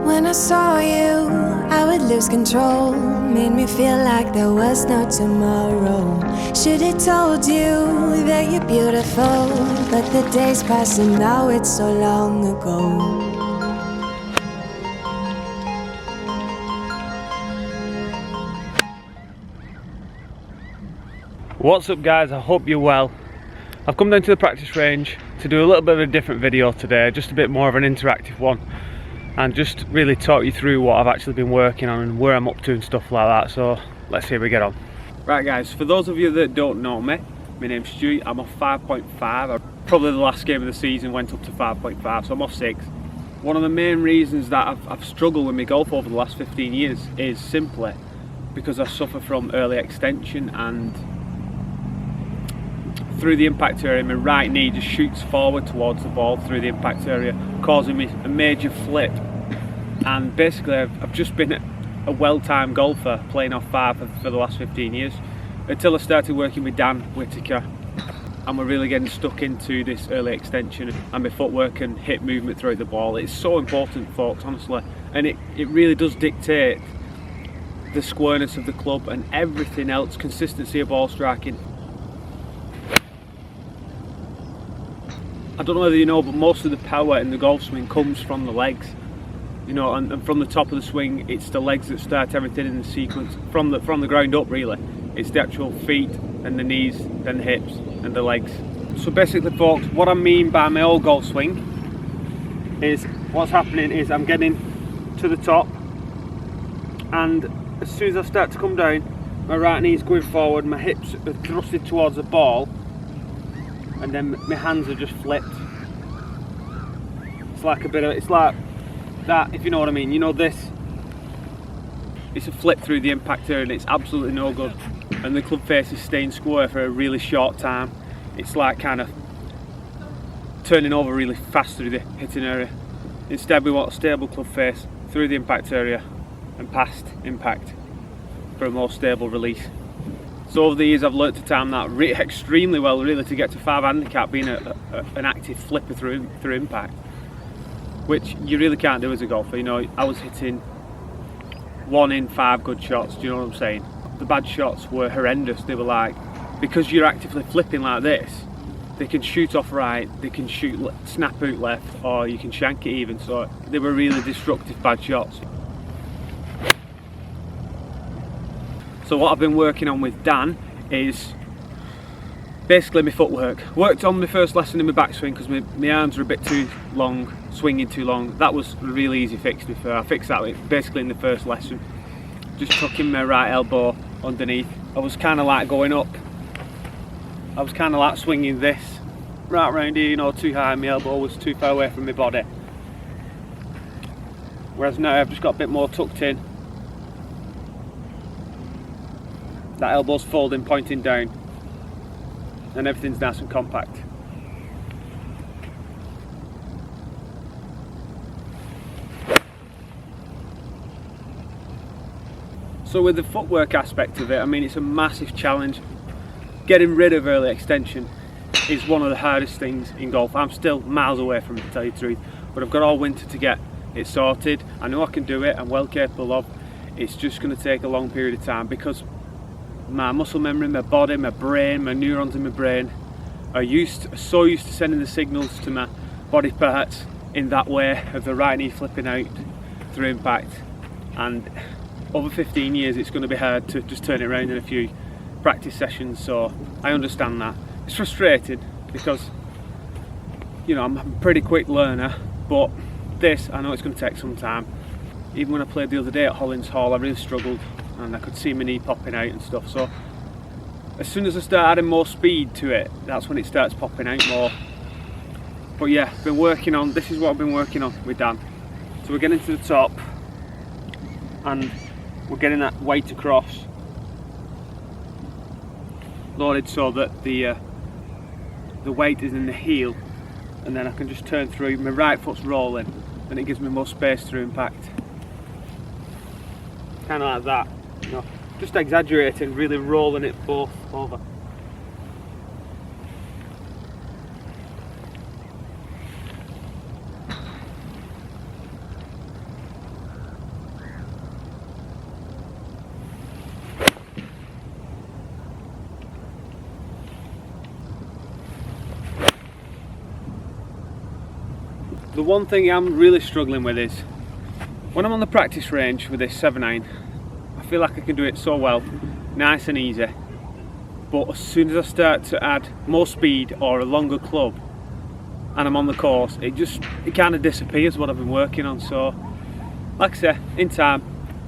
When I saw you, I would lose control. Made me feel like there was no tomorrow. Should've told you that you're beautiful, but the days pass and now it's so long ago. What's up guys, I hope you're well. I've come down to the practice range to do a little bit of a different video today, just a bit more of an interactive one, and just really talk you through what I've actually been working on and where I'm up to and stuff like that. So let's see how we get on. Right guys, for those of you that don't know me, my name's Stu. I'm off 5.5. Probably the last game of the season went up to 5.5, so I'm off 6. One of the main reasons that I've struggled with my golf over the last 15 years is simply because I suffer from early extension, and through the impact area my right knee just shoots forward towards the ball through the impact area, causing me a major flip. And basically I've just been a well-timed golfer playing off 5 for the last 15 years until I started working with Dan Whittaker, and we're really getting stuck into this early extension and my footwork and hip movement throughout the ball. It's so important, folks, honestly, and it really does dictate the squareness of the club and everything else, consistency of ball striking. I don't know whether you know, but most of the power in the golf swing comes from the legs. You know, and from the top of the swing, it's the legs that start everything in the sequence. From the ground up, really. It's the actual feet and the knees, then the hips and the legs. So basically, folks, what I mean by my old golf swing is what's happening is I'm getting to the top, and as soon as I start to come down, my right knee's going forward, my hips are thrusted towards the ball, and then my hands are just flipped. It's like it's like that, if you know what I mean. You know this? It's a flip through the impact area and it's absolutely no good. And the club face is staying square for a really short time. It's like kind of turning over really fast through the hitting area. Instead we want a stable club face through the impact area and past impact for a more stable release. So over the years I've learnt to time that extremely well, really, to get to 5 handicap being an active flipper through impact, which you really can't do as a golfer. You know, I was hitting 1 in 5 good shots, do you know what I'm saying? The bad shots were horrendous. They were like, because you're actively flipping like this, they can shoot off right, they can shoot snap out left, or you can shank it even. So they were really destructive bad shots. So what I've been working on with Dan is basically my footwork. Worked on my first lesson in my backswing because my arms are a bit too long, swinging too long. That was a really easy fix, to be fair. I fixed that basically in the first lesson. Just tucking my right elbow underneath. I was kind of like going up. I was kind of like swinging this right round here, you know, too high. My elbow was too far away from my body. Whereas now I've just got a bit more tucked in. That elbow's folding, pointing down, and everything's nice and compact. So with the footwork aspect of it, I mean, it's a massive challenge. Getting rid of early extension is one of the hardest things in golf. I'm still miles away from it, to tell you the truth, but I've got all winter to get it sorted. I know I can do it, I'm well capable of. It's just going to take a long period of time because my muscle memory, my body, my brain, my neurons in my brain are so used to sending the signals to my body parts in that way of the right knee flipping out through impact. And over 15 years it's going to be hard to just turn it around in a few practice sessions, so I understand that. It's frustrating because, you know, I'm a pretty quick learner, but this, I know it's going to take some time. Even when I played the other day at Hollins Hall, I really struggled and I could see my knee popping out and stuff. So as soon as I start adding more speed to it, that's when it starts popping out more. But yeah, been working on, this is what I've been working on with Dan. So we're getting to the top and we're getting that weight across loaded so that the weight is in the heel, and then I can just turn through. My right foot's rolling and it gives me more space through impact. Kind of like that, you know, just exaggerating, really rolling it both over. The one thing I'm really struggling with is when I'm on the practice range with this 7-iron, I feel like I can do it so well, nice and easy, but as soon as I start to add more speed or a longer club and I'm on the course, it kind of disappears what I've been working on. So like I say, in time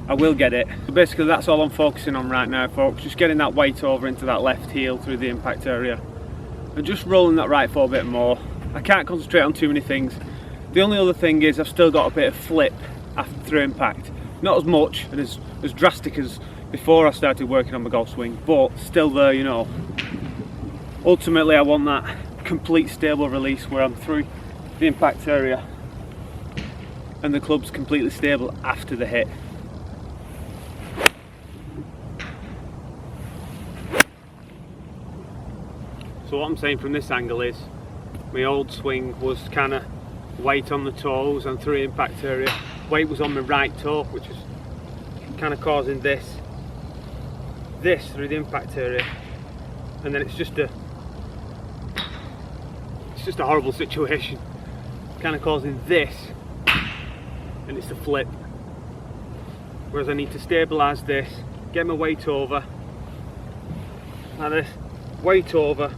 I will get it. So basically that's all I'm focusing on right now, folks, just getting that weight over into that left heel through the impact area and just rolling that right foot a bit more. I can't concentrate on too many things. The only other thing is I've still got a bit of flip after through impact. Not as much and as drastic as before I started working on my golf swing, but still there, you know. Ultimately I want that complete stable release where I'm through the impact area and the club's completely stable after the hit. So what I'm saying from this angle is my old swing was kind of weight on the toes and through impact area. Weight was on my right toe, which is kind of causing this through the impact area, and then it's just a horrible situation, kind of causing this, and it's a flip. Whereas I need to stabilise this, get my weight over like this, weight over,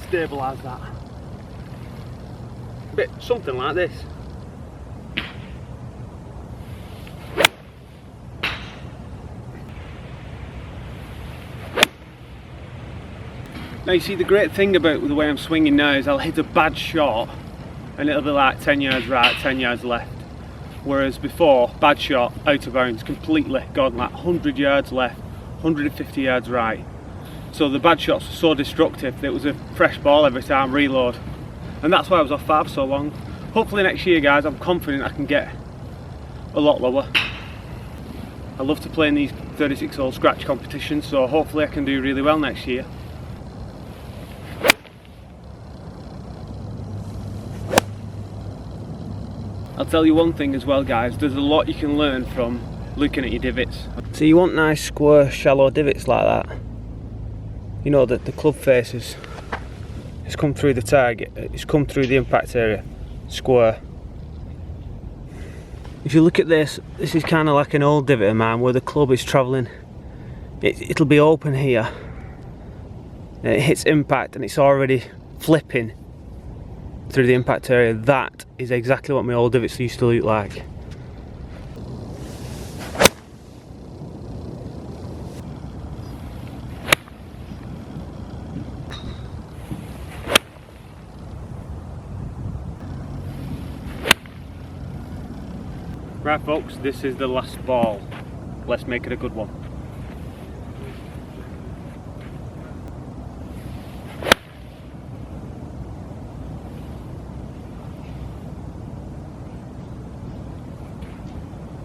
stabilise that. Bit something like this. Now you see, the great thing about the way I'm swinging now is I'll hit a bad shot and it'll be like 10 yards right, 10 yards left. Whereas before, bad shot, out of bounds, completely gone, like 100 yards left, 150 yards right. So the bad shots were so destructive that it was a fresh ball every time, reload. And that's why I was off 5 so long. Hopefully next year, guys, I'm confident I can get a lot lower. I love to play in these 36-hole scratch competitions, so hopefully I can do really well next year. I'll tell you one thing as well, guys, there's a lot you can learn from looking at your divots. So you want nice square shallow divots like that. You know that the club face has come through the target, it's come through the impact area, square. If you look at this is kind of like an old divot of mine where the club is travelling. It'll be open here and it hits impact and it's already flipping through the impact area. That is exactly what my old divots used to look like. Right folks, this is the last ball. Let's make it a good one.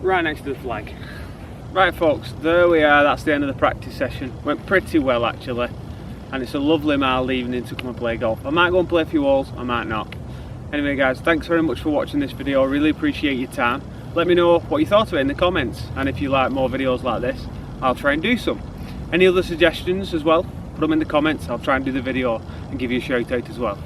Right next to the flag. Right folks, there we are, that's the end of the practice session. Went pretty well actually, and it's a lovely mild evening to come and play golf. I might go and play a few holes, I might not. Anyway guys, thanks very much for watching this video, I really appreciate your time. Let me know what you thought of it in the comments, and if you like more videos like this, I'll try and do some. Any other suggestions as well, put them in the comments, I'll try and do the video and give you a shout out as well.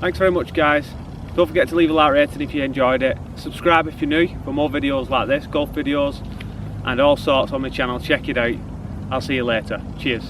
Thanks very much guys. Don't forget to leave a like rating if you enjoyed it. Subscribe if you're new for more videos like this, golf videos and all sorts on my channel. Check it out. I'll see you later. Cheers.